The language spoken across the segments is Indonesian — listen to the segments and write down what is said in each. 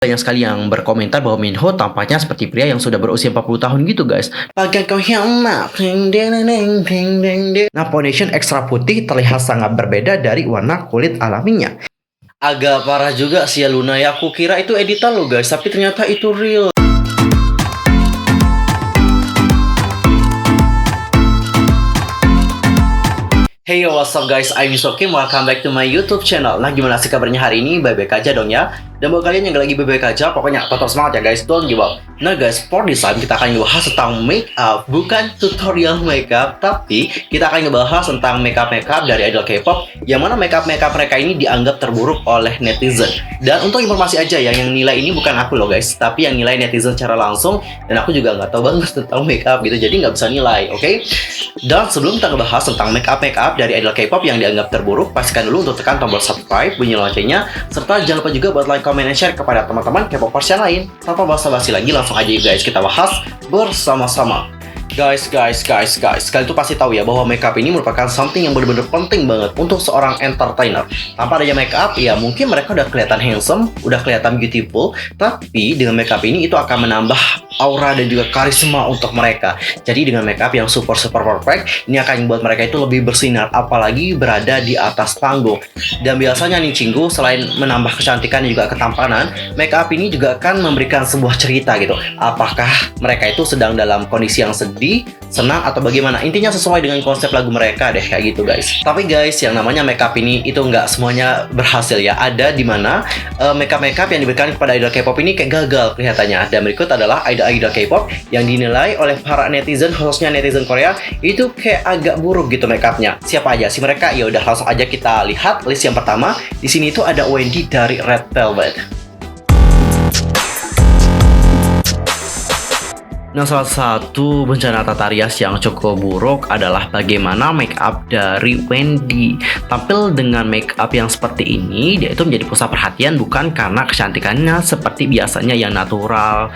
Banyak sekali yang berkomentar bahwa Minho tampaknya seperti pria yang sudah berusia 40 tahun gitu guys. Nah, foundation ekstra putih terlihat sangat berbeda dari warna kulit alaminya. Agak parah juga sih ya Luna ya, aku kira itu editan loh guys, tapi ternyata itu real. Hey yo, what's up guys, I'm Sokim, welcome back to my YouTube channel. Nah, gimana sih kabarnya hari ini? Baik-baik aja dong ya. Dan buat kalian yang lagi baik-baik aja, pokoknya tetap semangat ya guys, don't give up. Nah guys, for this time kita akan ngebahas tentang make up, bukan tutorial makeup, tapi kita akan ngebahas tentang makeup dari idol K-pop, yang mana makeup mereka ini dianggap terburuk oleh netizen. Dan untuk informasi aja ya, yang nilai ini bukan aku loh guys, tapi yang nilai netizen secara langsung, dan aku juga nggak tahu banget tentang makeup gitu, jadi nggak bisa nilai, oke? Dan sebelum kita ngebahas tentang makeup dari idol K-pop yang dianggap terburuk, pastikan dulu untuk tekan tombol subscribe, bunyi loncengnya, serta jangan lupa juga buat like, comment, dan share kepada teman-teman K-popers yang lain. Tanpa basa-basi lagi, langsung aja yuk guys, kita bahas bersama-sama. Guys, kalian tuh pasti tahu ya bahwa makeup ini merupakan something yang benar-benar penting banget untuk seorang entertainer. Tanpa adanya makeup, ya mungkin mereka udah kelihatan handsome, udah kelihatan beautiful, tapi dengan makeup ini itu akan menambah aura dan juga karisma untuk mereka. Jadi dengan makeup yang super perfect, ini akan membuat mereka itu lebih bersinar, apalagi berada di atas panggung. Dan biasanya nih Cinggu, selain menambah kecantikan dan juga ketampanan, makeup ini juga akan memberikan sebuah cerita gitu. Apakah mereka itu sedang dalam kondisi yang sedih, senang, atau bagaimana? Intinya sesuai dengan konsep lagu mereka deh, kayak gitu guys. Tapi guys, yang namanya makeup ini itu nggak semuanya berhasil ya. Ada di mana makeup yang diberikan kepada idol K-pop ini kayak gagal kelihatannya. Dan berikut adalah idol K-pop yang dinilai oleh para netizen, khususnya netizen Korea, itu kayak agak buruk gitu makeupnya. Siapa aja sih mereka? Ya udah langsung aja kita lihat list yang pertama. Di sini itu ada Wendy dari Red Velvet. Nah, salah satu bencana tata rias yang cukup buruk adalah bagaimana make up dari Wendy. Tampil dengan make up yang seperti ini, dia itu menjadi pusat perhatian bukan karena kecantikannya seperti biasanya yang natural,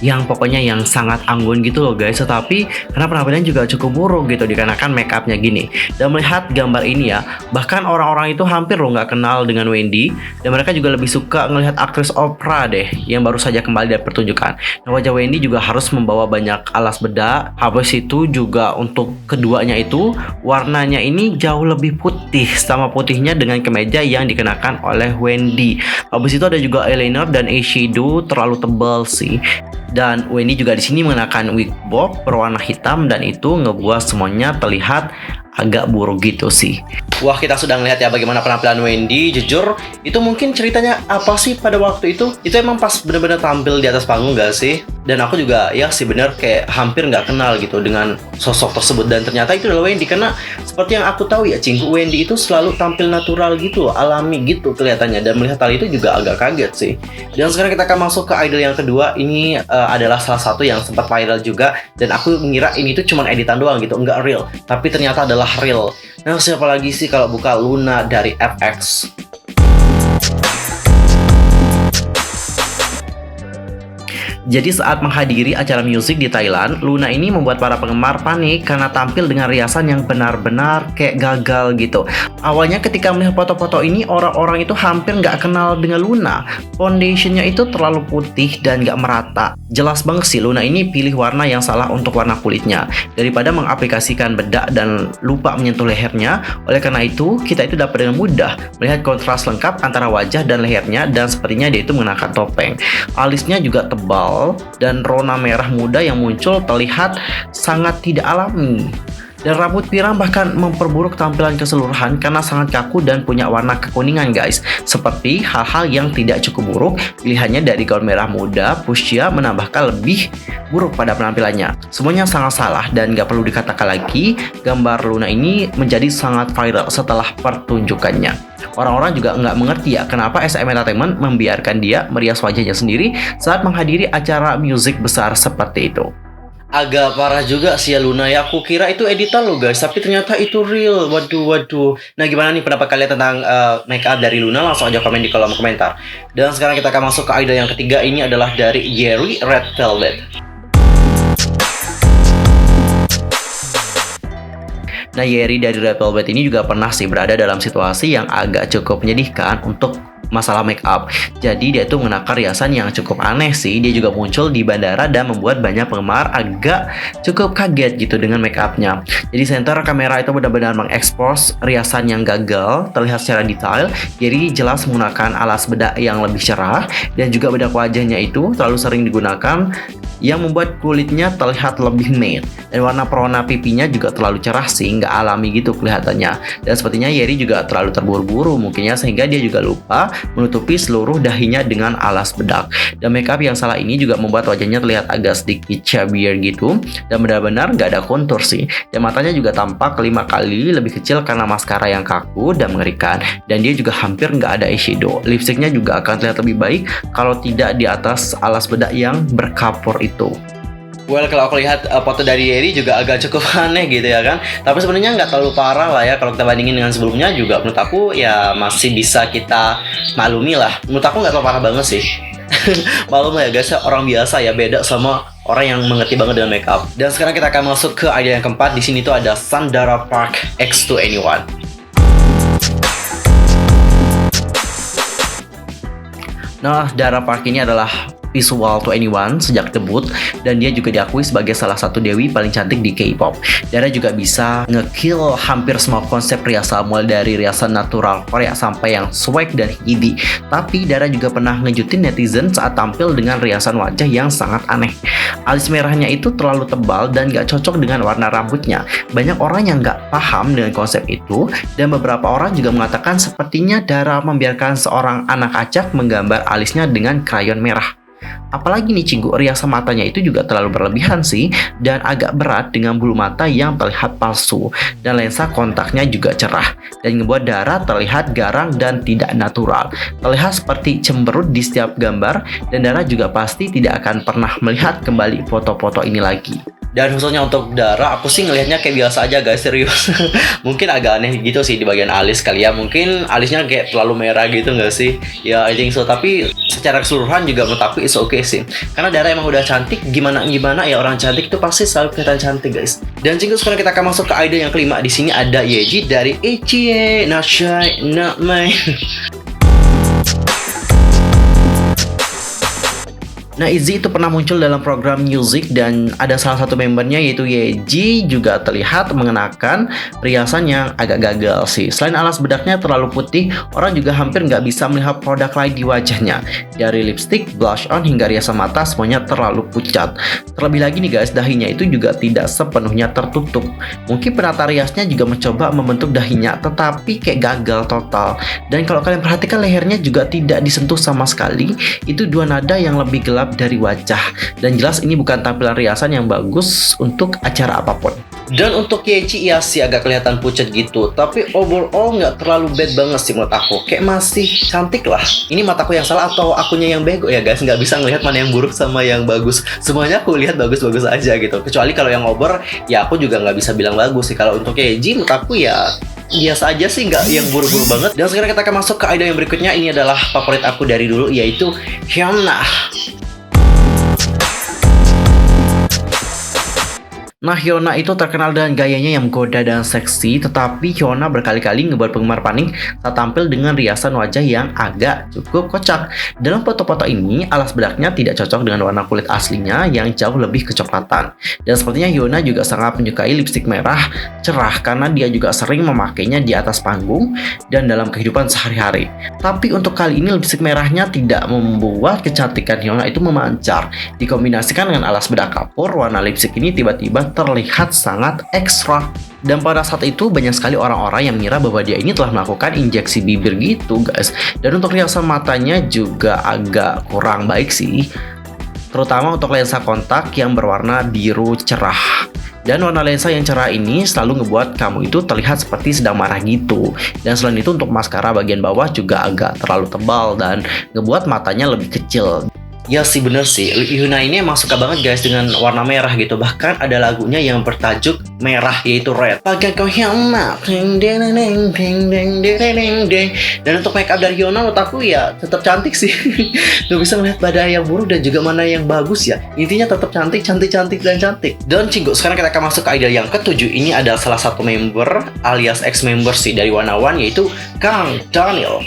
yang pokoknya yang sangat anggun gitu loh guys, tetapi karena penampilan juga cukup buruk gitu dikarenakan make upnya gini. Dan melihat gambar ini ya, bahkan orang-orang itu hampir loh nggak kenal dengan Wendy, dan mereka juga lebih suka ngelihat aktris opera deh yang baru saja kembali dari pertunjukan. Nah, wajah Wendy juga harus membawa banyak alas bedak. Habis itu juga untuk keduanya itu warnanya ini jauh lebih putih, sama putihnya dengan kemeja yang dikenakan oleh Wendy. Habis itu ada juga eyeliner dan eyeshadow terlalu tebal sih. Dan Wendy juga di sini mengenakan wig bob berwarna hitam dan itu ngebuat semuanya terlihat agak buruk gitu sih. Wah, kita sudah ngelihat ya bagaimana penampilan Wendy. Jujur, itu mungkin ceritanya apa sih pada waktu itu? Itu emang pas bener-bener tampil di atas panggung gak sih? Dan aku juga ya sih bener kayak hampir nggak kenal gitu dengan sosok tersebut. Dan ternyata itu adalah Wendy. Karena seperti yang aku tahu ya Cinggu, Wendy itu selalu tampil natural gitu, alami gitu kelihatannya. Dan melihat hal itu juga agak kaget sih. Dan sekarang kita akan masuk ke idol yang kedua. Ini adalah salah satu yang sempat viral juga. Dan aku mengira ini tuh cuma editan doang gitu, nggak real. Tapi ternyata adalah real. Nah, siapa lagi sih kalau bukan Luna dari FX? Jadi saat menghadiri acara musik di Thailand, Luna ini membuat para penggemar panik karena tampil dengan riasan yang benar-benar kayak gagal gitu. Awalnya ketika melihat foto-foto ini, orang-orang itu hampir nggak kenal dengan Luna. Foundationnya itu terlalu putih dan nggak merata. Jelas banget sih Luna ini pilih warna yang salah untuk warna kulitnya. Daripada mengaplikasikan bedak dan lupa menyentuh lehernya, oleh karena itu kita itu dapat dengan mudah melihat kontras lengkap antara wajah dan lehernya, dan sepertinya dia itu mengenakan topeng. Alisnya juga tebal dan rona merah muda yang muncul terlihat sangat tidak alami. Dan rambut pirang bahkan memperburuk tampilan keseluruhan karena sangat kaku dan punya warna kekuningan guys. Seperti hal-hal yang tidak cukup buruk, pilihannya dari gaun merah muda, fuchsia menambahkan lebih buruk pada penampilannya. Semuanya sangat salah dan gak perlu dikatakan lagi, gambar Luna ini menjadi sangat viral setelah pertunjukannya. Orang-orang juga nggak mengerti ya kenapa SM Entertainment membiarkan dia merias wajahnya sendiri saat menghadiri acara musik besar seperti itu. Agak parah juga sih ya Luna ya, aku kira itu editan loh guys, tapi ternyata itu real. Waduh. Nah, gimana nih pendapat kalian tentang make up dari Luna? Langsung aja komen di kolom komentar. Dan sekarang kita akan masuk ke idol yang ketiga. Ini adalah dari Yeri Red Velvet. Nah, Yeri dari Red Velvet ini juga pernah sih berada dalam situasi yang agak cukup menyedihkan untuk masalah make up. Jadi dia tuh mengenakan riasan yang cukup aneh sih. Dia juga muncul di bandara dan membuat banyak penggemar agak cukup kaget gitu dengan make upnya. Jadi senter kamera itu benar-benar mengekspos riasan yang gagal terlihat secara detail. Jadi jelas menggunakan alas bedak yang lebih cerah, dan juga bedak wajahnya itu terlalu sering digunakan yang membuat kulitnya terlihat lebih matte, dan warna pipinya juga terlalu cerah sih, nggak alami gitu kelihatannya. Dan sepertinya Yeri juga terlalu terburu-buru mungkinnya, sehingga dia juga lupa menutupi seluruh dahinya dengan alas bedak. Dan makeup yang salah ini juga membuat wajahnya terlihat agak sedikit chubbier gitu, dan benar-benar nggak ada kontur sih. Dan matanya juga tampak 5 kali lebih kecil karena maskara yang kaku dan mengerikan. Dan dia juga hampir nggak ada eyeshadow. Lipstiknya juga akan terlihat lebih baik kalau tidak di atas alas bedak yang berkapur itu. Well, kalau aku lihat foto dari Yeri juga agak cukup aneh gitu ya kan. Tapi sebenarnya nggak terlalu parah lah ya. Kalau kita bandingin dengan sebelumnya juga menurut aku ya masih bisa kita maklumi lah. Menurut aku nggak terlalu parah banget sih. Maklum ya guys, orang biasa ya, beda sama orang yang mengerti banget dengan makeup. Dan sekarang kita akan masuk ke ide yang keempat. Di sini tuh ada Sandara Park X2NE1. Nah, Dara Park ini adalah visual to anyone sejak debut, dan dia juga diakui sebagai salah satu dewi paling cantik di K-pop. Dara juga bisa ngekill hampir semua konsep riasan, mulai dari riasan natural Korea sampai yang swag dan indie. Tapi Dara juga pernah ngejutin netizen saat tampil dengan riasan wajah yang sangat aneh. Alis merahnya itu terlalu tebal dan gak cocok dengan warna rambutnya. Banyak orang yang gak paham dengan konsep itu, dan beberapa orang juga mengatakan sepertinya Dara membiarkan seorang anak acak menggambar alisnya dengan krayon merah. Apalagi nih Cinggu, riasan matanya itu juga terlalu berlebihan sih, dan agak berat dengan bulu mata yang terlihat palsu, dan lensa kontaknya juga cerah, dan ngebuat Dara terlihat garang dan tidak natural. Terlihat seperti cemberut di setiap gambar, dan Dara juga pasti tidak akan pernah melihat kembali foto-foto ini lagi. Dan khususnya untuk Dara, aku sih ngelihatnya kayak biasa aja guys, serius. Mungkin agak aneh gitu sih di bagian alis kali ya. Mungkin alisnya kayak terlalu merah gitu nggak sih? Ya I think so. Tapi secara keseluruhan juga menurut aku is okay sih. Karena Dara emang udah cantik, gimana ya orang cantik itu pasti selalu kelihatan cantik guys. Dan Cinggu, sekarang kita akan masuk ke ide yang kelima. Di sini ada Yeji dari Ichie, Not Shy, Not Mine. Nah, Izzy itu pernah muncul dalam program music, dan ada salah satu membernya yaitu Yeji juga terlihat mengenakan riasan yang agak gagal sih. Selain alas bedaknya terlalu putih, orang juga hampir nggak bisa melihat produk lain di wajahnya. Dari lipstick, blush on, hingga riasan mata semuanya terlalu pucat. Terlebih lagi nih guys, dahinya itu juga tidak sepenuhnya tertutup. Mungkin penata riasnya juga mencoba membentuk dahinya, tetapi kayak gagal total. Dan kalau kalian perhatikan, lehernya juga tidak disentuh sama sekali. Itu dua nada yang lebih gelap dari wajah, dan jelas ini bukan tampilan riasan yang bagus untuk acara apapun. Dan untuk Yeji ya sih agak kelihatan pucat gitu, tapi overall nggak terlalu bad banget sih menurut aku, kayak masih cantik lah. Ini mataku yang salah atau akunya yang bego ya guys, nggak bisa ngelihat mana yang buruk sama yang bagus. Semuanya aku lihat bagus-bagus aja gitu, kecuali kalau yang over ya aku juga nggak bisa bilang bagus sih. Kalau untuk Yeji menurut aku ya biasa aja sih, nggak yang buru-buru banget. Dan sekarang kita akan masuk ke ide yang berikutnya. Ini adalah favorit aku dari dulu, yaitu Hyuna. Nah, Hyuna itu terkenal dengan gayanya yang menggoda dan seksi, tetapi Hyuna berkali-kali ngebuat penggemar panik saat tampil dengan riasan wajah yang agak cukup kocak. Dalam foto-foto ini, alas bedaknya tidak cocok dengan warna kulit aslinya yang jauh lebih kecoklatan. Dan sepertinya Hyuna juga sangat menyukai lipstik merah cerah karena dia juga sering memakainya di atas panggung dan dalam kehidupan sehari-hari. Tapi untuk kali ini lipstik merahnya tidak membuat kecantikan Hyuna itu memancar. Dikombinasikan dengan alas bedak kapur, warna lipstik ini tiba-tiba terlihat sangat ekstra. Dan pada saat itu banyak sekali orang-orang yang mengira bahwa dia ini telah melakukan injeksi bibir gitu guys. Dan untuk riasan matanya juga agak kurang baik sih, terutama untuk lensa kontak yang berwarna biru cerah. Dan warna lensa yang cerah ini selalu ngebuat kamu itu terlihat seperti sedang marah gitu. Dan selain itu untuk maskara bagian bawah juga agak terlalu tebal dan ngebuat matanya lebih kecil. Ya sih bener sih, Hyuna ini emang suka banget guys dengan warna merah gitu. Bahkan ada lagunya yang bertajuk merah, yaitu Red. Dan untuk make up dari Hyuna menurut aku ya tetap cantik sih. Gak bisa melihat pada yang buruk dan juga mana yang bagus ya. Intinya tetap cantik, dan cantik. Dan Cinggu, sekarang kita akan masuk ke idol yang ketujuh. Ini adalah salah satu member alias ex-member sih dari Wanna One, yaitu Kang Daniel.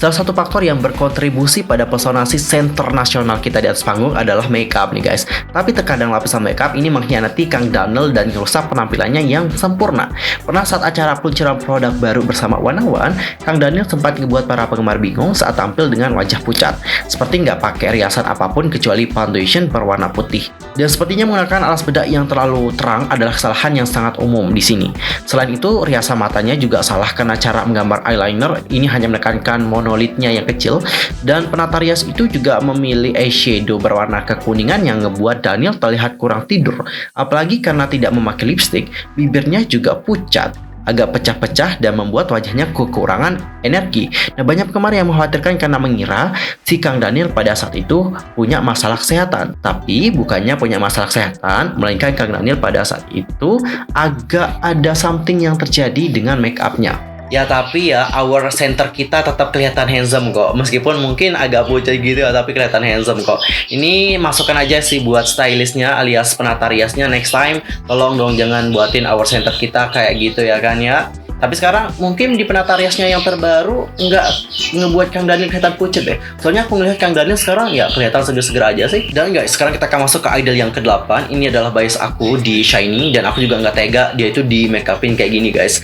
Salah satu faktor yang berkontribusi pada pesona si center nasional kita di atas panggung adalah makeup nih guys. Tapi terkadang lapisan makeup ini mengkhianati Kang Daniel dan merusak penampilannya yang sempurna. Pernah saat acara peluncuran produk baru bersama One One, Kang Daniel sempat membuat para penggemar bingung saat tampil dengan wajah pucat, seperti nggak pakai riasan apapun kecuali foundation berwarna putih. Dan sepertinya menggunakan alas bedak yang terlalu terang adalah kesalahan yang sangat umum di sini. Selain itu, riasan matanya juga salah karena cara menggambar eyeliner ini hanya menekankan monolitnya yang kecil, dan penata rias itu juga memilih eyeshadow berwarna kekuningan yang ngebuat Daniel terlihat kurang tidur. Apalagi karena tidak memakai lipstick, bibirnya juga pucat, agak pecah-pecah dan membuat wajahnya kekurangan energi. Nah, banyak penggemar yang mengkhawatirkan karena mengira si Kang Daniel pada saat itu punya masalah kesehatan. Tapi bukannya punya masalah kesehatan, melainkan Kang Daniel pada saat itu agak ada something yang terjadi dengan make up-nya. Ya tapi ya, our center kita tetap kelihatan handsome kok. Meskipun mungkin agak pucat gitu ya, tapi kelihatan handsome kok. Ini masukkan aja sih buat stylistnya alias penata riasnya, next time tolong dong jangan buatin our center kita kayak gitu ya kan ya. Tapi sekarang mungkin di penata riasnya yang terbaru nggak ngebuat Kang Daniel kelihatan pucat deh. Soalnya aku ngelihat Kang Daniel sekarang ya kelihatan seger-seger aja sih. Dan guys, sekarang kita akan masuk ke idol yang ke-8. Ini adalah bias aku di SHINee, dan aku juga nggak tega dia itu di make upin kayak gini guys.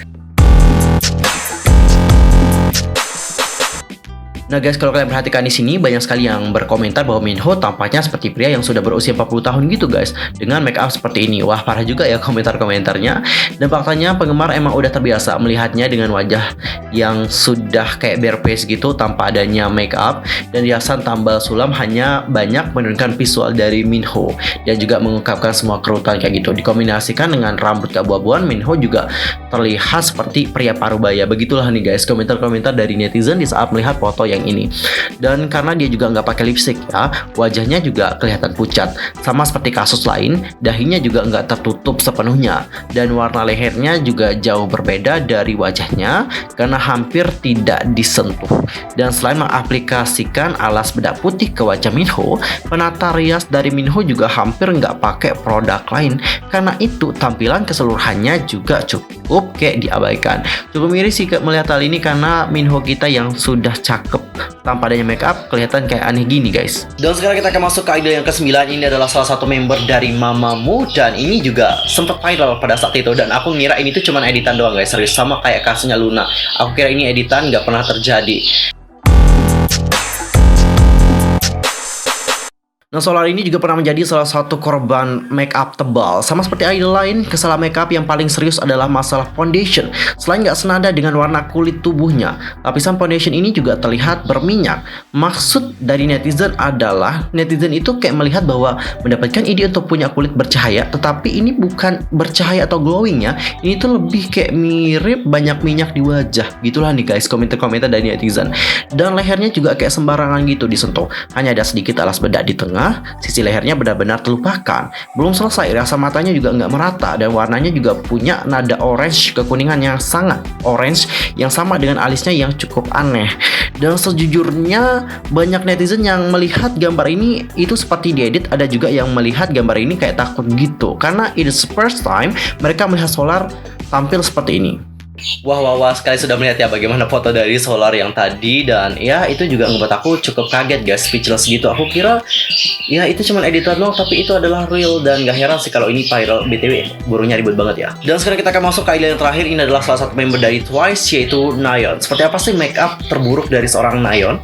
Nah guys, kalau kalian perhatikan di sini banyak sekali yang berkomentar bahwa Minho tampaknya seperti pria yang sudah berusia 40 tahun gitu guys, dengan make up seperti ini. Wah, parah juga ya komentar-komentarnya. Dan faktanya penggemar emang udah terbiasa melihatnya dengan wajah yang sudah kayak bare face gitu tanpa adanya make up, dan riasan tambal sulam hanya banyak menurunkan visual dari Minho dan juga mengungkapkan semua kerutan kayak gitu. Dikombinasikan dengan rambut keabu-abuan, Minho juga terlihat seperti pria parubaya. Begitulah nih guys komentar-komentar dari netizen di saat melihat foto yang ini. Dan karena dia juga nggak pakai lipstick ya, wajahnya juga kelihatan pucat. Sama seperti kasus lain, dahinya juga nggak tertutup sepenuhnya, dan warna lehernya juga jauh berbeda dari wajahnya karena hampir tidak disentuh. Dan selain mengaplikasikan alas bedak putih ke wajah Minho, penata rias dari Minho juga hampir nggak pakai produk lain. Karena itu tampilan keseluruhannya juga cukup kayak diabaikan. Cukup miris sih melihat hal ini karena Minho kita yang sudah cakep tanpa adanya make up kelihatan kayak aneh gini guys. Dan sekarang kita akan masuk ke idol yang ke-9. Ini adalah salah satu member dari Mamamoo, dan ini juga sempat viral pada saat itu, dan aku ngira ini tuh cuman editan doang guys, serius, sama kayak kasusnya Luna. Aku kira ini editan, nggak pernah terjadi. Nah, Solar ini juga pernah menjadi salah satu korban make up tebal. Sama seperti idol lain, kesalahan make up yang paling serius adalah masalah foundation. Selain nggak senada dengan warna kulit tubuhnya, lapisan foundation ini juga terlihat berminyak. Maksud dari netizen adalah, netizen itu kayak melihat bahwa mendapatkan ide untuk punya kulit bercahaya, tetapi ini bukan bercahaya atau glowing ya. Ini tuh lebih kayak mirip banyak minyak di wajah. Gitulah nih guys komentar-komentar dari netizen. Dan lehernya juga kayak sembarangan gitu disentuh. Hanya ada sedikit alas bedak di tengah. Sisi lehernya benar-benar terlupakan. Belum selesai, rasa matanya juga nggak merata, dan warnanya juga punya nada orange kekuningan yang sangat orange, yang sama dengan alisnya yang cukup aneh. Dan sejujurnya banyak netizen yang melihat gambar ini itu seperti diedit. Ada juga yang melihat gambar ini kayak takut gitu, karena it's first time mereka melihat Solar tampil seperti ini. Wah, sekali sudah melihat ya bagaimana foto dari Solar yang tadi, dan ya itu juga ngebuat aku cukup kaget guys, speechless gitu. Aku kira ya itu cuma editor doang, tapi itu adalah real, dan gak heran sih kalau ini viral. BTW burunya ribet banget ya. Dan sekarang kita akan masuk ke idol yang terakhir. Ini adalah salah satu member dari Twice, yaitu Nayeon. Seperti apa sih make up terburuk dari seorang Nayeon?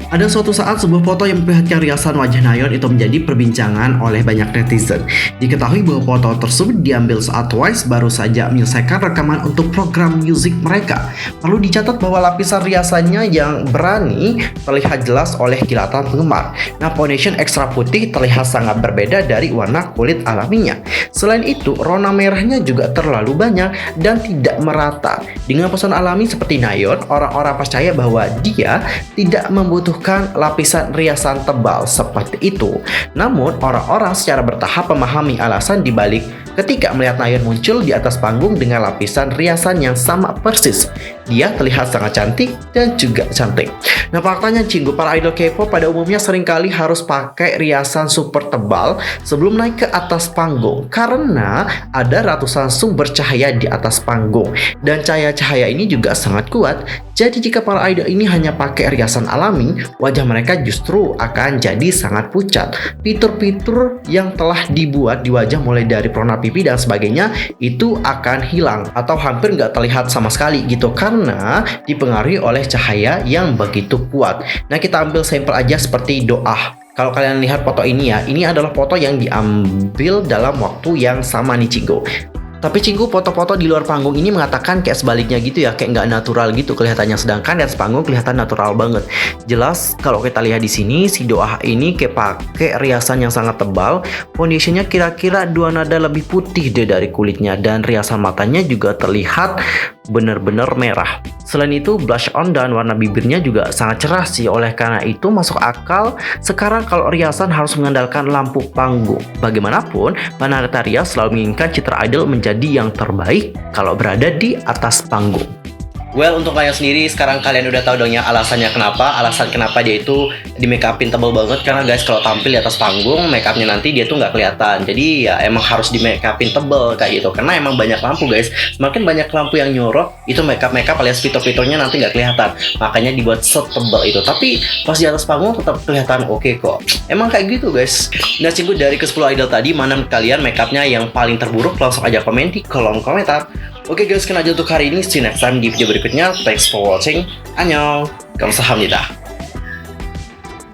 Ada suatu saat sebuah foto yang memperlihatkan riasan wajah Nayeon itu menjadi perbincangan oleh banyak netizen. Diketahui bahwa foto tersebut diambil saat Twice baru saja menyelesaikan rekaman untuk program musik mereka. Perlu dicatat bahwa lapisan riasannya yang berani terlihat jelas oleh kilatan penggemar. Nah, foundation ekstra putih terlihat sangat berbeda dari warna kulit alaminya. Selain itu, warna merahnya juga terlalu banyak dan tidak merata. Dengan pesona alami seperti Nayeon, orang-orang percaya bahwa dia tidak membutuhkan lapisan riasan tebal seperti itu. Namun, orang-orang secara bertahap memahami alasan dibalik ketika melihat Nayeon muncul di atas panggung dengan lapisan riasan yang sama persis. dia terlihat sangat cantik dan juga cantik. Nah, faktanya Cinggu, para idol K-pop pada umumnya seringkali harus pakai riasan super tebal sebelum naik ke atas panggung karena ada ratusan sumber cahaya di atas panggung dan cahaya-cahaya ini juga sangat kuat. Jadi jika para idol ini hanya pakai riasan alami, wajah mereka justru akan jadi sangat pucat. Fitur-fitur yang telah dibuat di wajah mulai dari warna pipi dan sebagainya itu akan hilang atau hampir nggak terlihat sama sekali gitu karena dipengaruhi oleh cahaya yang begitu kuat. Nah, kita ambil sampel aja seperti doa. Kalau kalian lihat foto ini ya, ini adalah foto yang diambil dalam waktu yang sama nih Cinggu. Tapi Cinggu, foto-foto di luar panggung ini mengatakan kayak sebaliknya gitu ya, kayak nggak natural gitu kelihatannya, sedangkan di atas panggung kelihatan natural banget. Jelas kalau kita lihat di sini si Doa ini kayak pakai riasan yang sangat tebal, foundationnya kira-kira 2 nada lebih putih deh dari kulitnya dan riasan matanya juga terlihat benar-benar merah. Selain itu blush on dan warna bibirnya juga sangat cerah sih, oleh karena itu masuk akal sekarang kalau riasan harus mengandalkan lampu panggung. Bagaimanapun, Panataria selalu menginginkan citra idol menjadi yang terbaik kalau berada di atas panggung. Well, untuk kalian sendiri, sekarang kalian udah tahu dong ya alasan kenapa dia itu di make upin tebal banget. Karena guys, kalau tampil di atas panggung, make upnya nanti dia tuh nggak kelihatan. Jadi ya emang harus di make upin tebal kayak gitu. Karena emang banyak lampu guys. Semakin banyak lampu yang nyorot, itu make up alias fitur-fiturnya nanti nggak kelihatan. Makanya dibuat setebal itu. Tapi pas di atas panggung tetap kelihatan oke kok. Emang kayak gitu guys. Nah, Cinggu, dari ke-10 idol tadi, mana kalian make upnya yang paling terburuk? Langsung aja komen di kolom komentar. Oke guys, sekian aja untuk hari ini. See you next time di video berikutnya. Thanks for watching. Annyeong. Kamsahamnida.